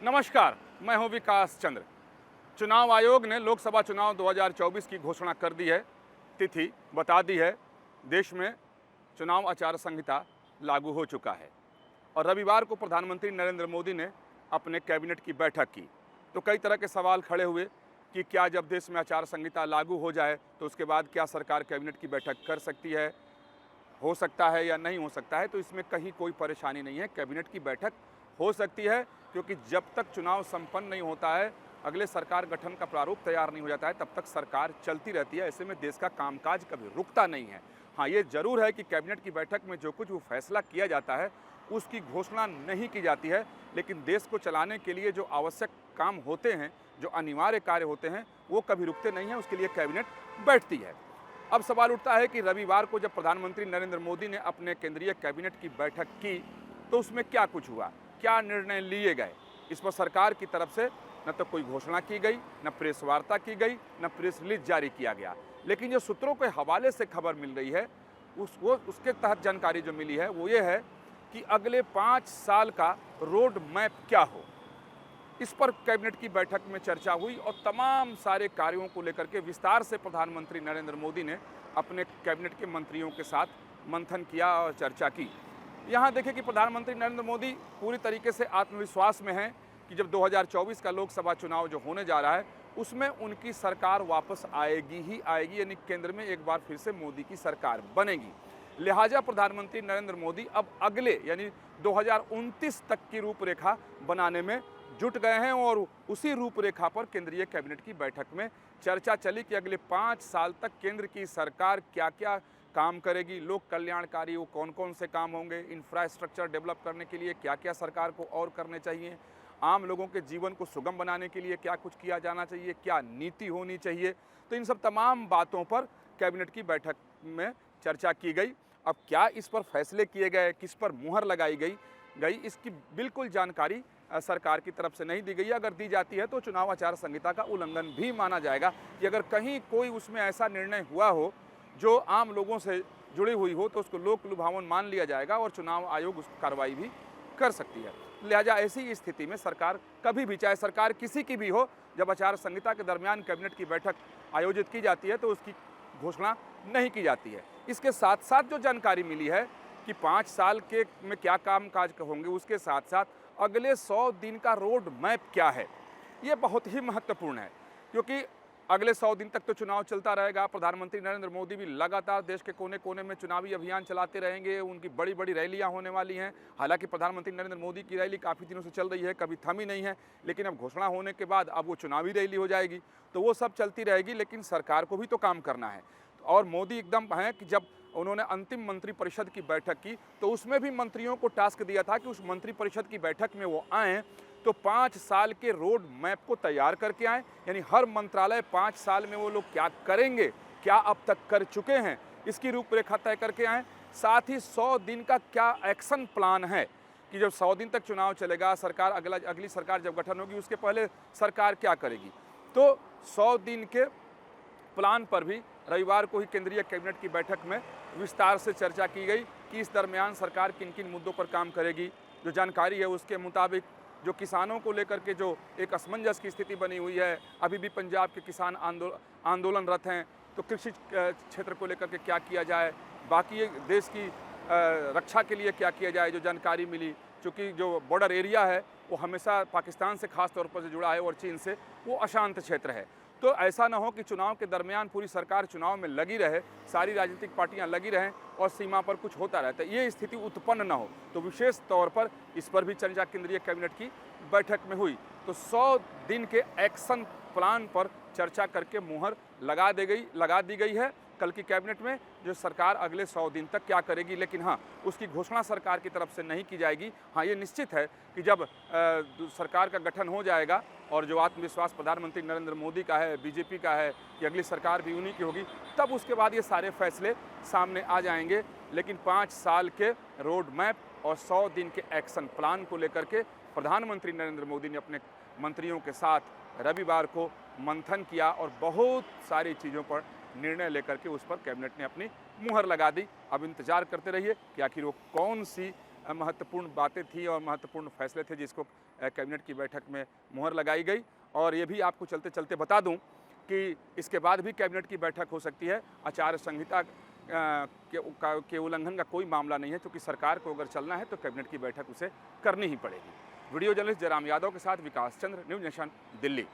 नमस्कार, मैं हूं विकास चंद्र। चुनाव आयोग ने लोकसभा चुनाव 2024 की घोषणा कर दी है, तिथि बता दी है। देश में चुनाव आचार संहिता लागू हो चुका है और रविवार को प्रधानमंत्री नरेंद्र मोदी ने अपने कैबिनेट की बैठक की। तो कई तरह के सवाल खड़े हुए कि क्या जब देश में आचार संहिता लागू हो जाए तो उसके बाद क्या सरकार कैबिनेट की बैठक कर सकती है, हो सकता है या नहीं हो सकता है। तो इसमें कहीं कोई परेशानी नहीं है, कैबिनेट की बैठक हो सकती है, क्योंकि जब तक चुनाव संपन्न नहीं होता है, अगले सरकार गठन का प्रारूप तैयार नहीं हो जाता है, तब तक सरकार चलती रहती है। ऐसे में देश का कामकाज कभी रुकता नहीं है। हाँ, ये जरूर है कि कैबिनेट की बैठक में जो कुछ वो फैसला किया जाता है उसकी घोषणा नहीं की जाती है, लेकिन देश को चलाने के लिए जो आवश्यक काम होते हैं, जो अनिवार्य कार्य होते हैं, वो कभी रुकते नहीं हैं। उसके लिए कैबिनेट बैठती है। अब सवाल उठता है कि रविवार को जब प्रधानमंत्री नरेंद्र मोदी ने अपने केंद्रीय कैबिनेट की बैठक की तो उसमें क्या कुछ हुआ, क्या निर्णय लिए गए। इस पर सरकार की तरफ से न तो कोई घोषणा की गई, न प्रेस वार्ता की गई, न प्रेस रिलीज जारी किया गया। लेकिन जो सूत्रों के हवाले से खबर मिल रही है उसके तहत जानकारी जो मिली है वो ये है कि अगले 5 साल का रोड मैप क्या हो। इस पर कैबिनेट की बैठक में चर्चा हुई और तमाम सारे कार्यों को लेकर के विस्तार से प्रधानमंत्री नरेंद्र मोदी ने अपने कैबिनेट के मंत्रियों के साथ मंथन किया और चर्चा की। यहाँ देखिए कि प्रधानमंत्री नरेंद्र मोदी पूरी तरीके से आत्मविश्वास में हैं कि जब 2024 का लोकसभा चुनाव जो होने जा रहा है उसमें उनकी सरकार वापस आएगी ही आएगी, यानी केंद्र में एक बार फिर से मोदी की सरकार बनेगी। लिहाजा प्रधानमंत्री नरेंद्र मोदी अब अगले यानी 2029 तक की रूपरेखा बनाने में जुट गए हैं और उसी रूपरेखा पर केंद्रीय कैबिनेट की बैठक में चर्चा चली कि अगले 5 साल तक केंद्र की सरकार क्या क्या काम करेगी, लोक कल्याणकारी वो कौन कौन से काम होंगे, इंफ्रास्ट्रक्चर डेवलप करने के लिए क्या क्या सरकार को और करने चाहिए, आम लोगों के जीवन को सुगम बनाने के लिए क्या कुछ किया जाना चाहिए, क्या नीति होनी चाहिए। तो इन सब तमाम बातों पर कैबिनेट की बैठक में चर्चा की गई। अब क्या इस पर फैसले किए गए, किस पर मुहर लगाई गई इसकी बिल्कुल जानकारी सरकार की तरफ से नहीं दी गई। अगर दी जाती है तो चुनाव आचार संहिता का उल्लंघन भी माना जाएगा कि अगर कहीं कोई उसमें ऐसा निर्णय हुआ हो जो आम लोगों से जुड़ी हुई हो तो उसको लोक लुभावन मान लिया जाएगा और चुनाव आयोग उस कार्रवाई भी कर सकती है। लिहाजा ऐसी स्थिति में सरकार कभी भी, चाहे सरकार किसी की भी हो, जब आचार संहिता के दरमियान कैबिनेट की बैठक आयोजित की जाती है तो उसकी घोषणा नहीं की जाती है। इसके साथ साथ जो जानकारी मिली है कि 5 साल के में क्या काम काज होंगे, उसके साथ साथ अगले 100 दिन का रोड मैप क्या है, ये बहुत ही महत्वपूर्ण है, क्योंकि अगले 100 दिन तक तो चुनाव चलता रहेगा। प्रधानमंत्री नरेंद्र मोदी भी लगातार देश के कोने कोने में चुनावी अभियान चलाते रहेंगे। उनकी बड़ी बड़ी रैलियां होने वाली हैं। हालांकि प्रधानमंत्री नरेंद्र मोदी की रैली काफ़ी दिनों से चल रही है, कभी थमी नहीं है, लेकिन अब घोषणा होने के बाद अब वो चुनावी रैली हो जाएगी, तो वो सब चलती रहेगी। लेकिन सरकार को भी तो काम करना है और मोदी एकदम हैं कि जब उन्होंने अंतिम मंत्रिपरिषद की बैठक की तो उसमें भी मंत्रियों को टास्क दिया था कि उस मंत्रिपरिषद की बैठक में वो आएँ तो 5 साल के रोड मैप को तैयार करके आएँ, यानी हर मंत्रालय 5 साल में वो लोग क्या करेंगे, क्या अब तक कर चुके हैं, इसकी रूपरेखा तय करके आएँ। साथ ही 100 दिन का क्या एक्शन प्लान है कि जब 100 दिन तक चुनाव चलेगा, सरकार अगली सरकार जब गठन होगी उसके पहले सरकार क्या करेगी। तो 100 दिन के प्लान पर भी रविवार को ही केंद्रीय कैबिनेट की बैठक में विस्तार से चर्चा की गई कि इस दरमियान सरकार किन किन मुद्दों पर काम करेगी। जो जानकारी है उसके मुताबिक जो किसानों को लेकर के जो एक असमंजस की स्थिति बनी हुई है, अभी भी पंजाब के किसान आंदोलनरत हैं, तो कृषि क्षेत्र को लेकर के क्या किया जाए, बाकी देश की रक्षा के लिए क्या किया जाए। जो जानकारी मिली, चूँकि जो बॉर्डर एरिया है वो हमेशा पाकिस्तान से खास तौर पर से जुड़ा है और चीन से, वो अशांत क्षेत्र है। तो ऐसा ना हो कि चुनाव के दरमियान पूरी सरकार चुनाव में लगी रहे, सारी राजनीतिक पार्टियां लगी रहें और सीमा पर कुछ होता रहता है, ये स्थिति उत्पन्न ना हो। तो विशेष तौर पर इस पर भी चर्चा केंद्रीय कैबिनेट की बैठक में हुई। तो 100 दिन के एक्शन प्लान पर चर्चा करके मुहर लगा दी गई है कल की कैबिनेट में, जो सरकार अगले 100 दिन तक क्या करेगी। लेकिन हाँ, उसकी घोषणा सरकार की तरफ से नहीं की जाएगी। हाँ, ये निश्चित है कि जब सरकार का गठन हो जाएगा और जो आत्मविश्वास प्रधानमंत्री नरेंद्र मोदी का है, बीजेपी का है कि अगली सरकार भी उन्हीं की होगी, तब उसके बाद ये सारे फैसले सामने आ जाएंगे। लेकिन 5 साल के रोड मैप और 100 दिन के एक्शन प्लान को लेकर के प्रधानमंत्री नरेंद्र मोदी ने अपने मंत्रियों के साथ रविवार को मंथन किया और बहुत सारी चीज़ों पर निर्णय लेकर के उस पर कैबिनेट ने अपनी मुहर लगा दी। अब इंतजार करते रहिए कि आखिर वो कौन सी महत्वपूर्ण बातें थी और महत्वपूर्ण फैसले थे जिसको कैबिनेट की बैठक में मुहर लगाई गई। और ये भी आपको चलते चलते बता दूं कि इसके बाद भी कैबिनेट की बैठक हो सकती है। आचार संहिता के उल्लंघन का कोई मामला नहीं है, क्योंकि सरकार को अगर चलना है तो कैबिनेट की बैठक उसे करनी ही पड़ेगी। वीडियो जर्नलिस्ट जयराम यादव के साथ विकास चंद्र, न्यूज़ नेशन, दिल्ली।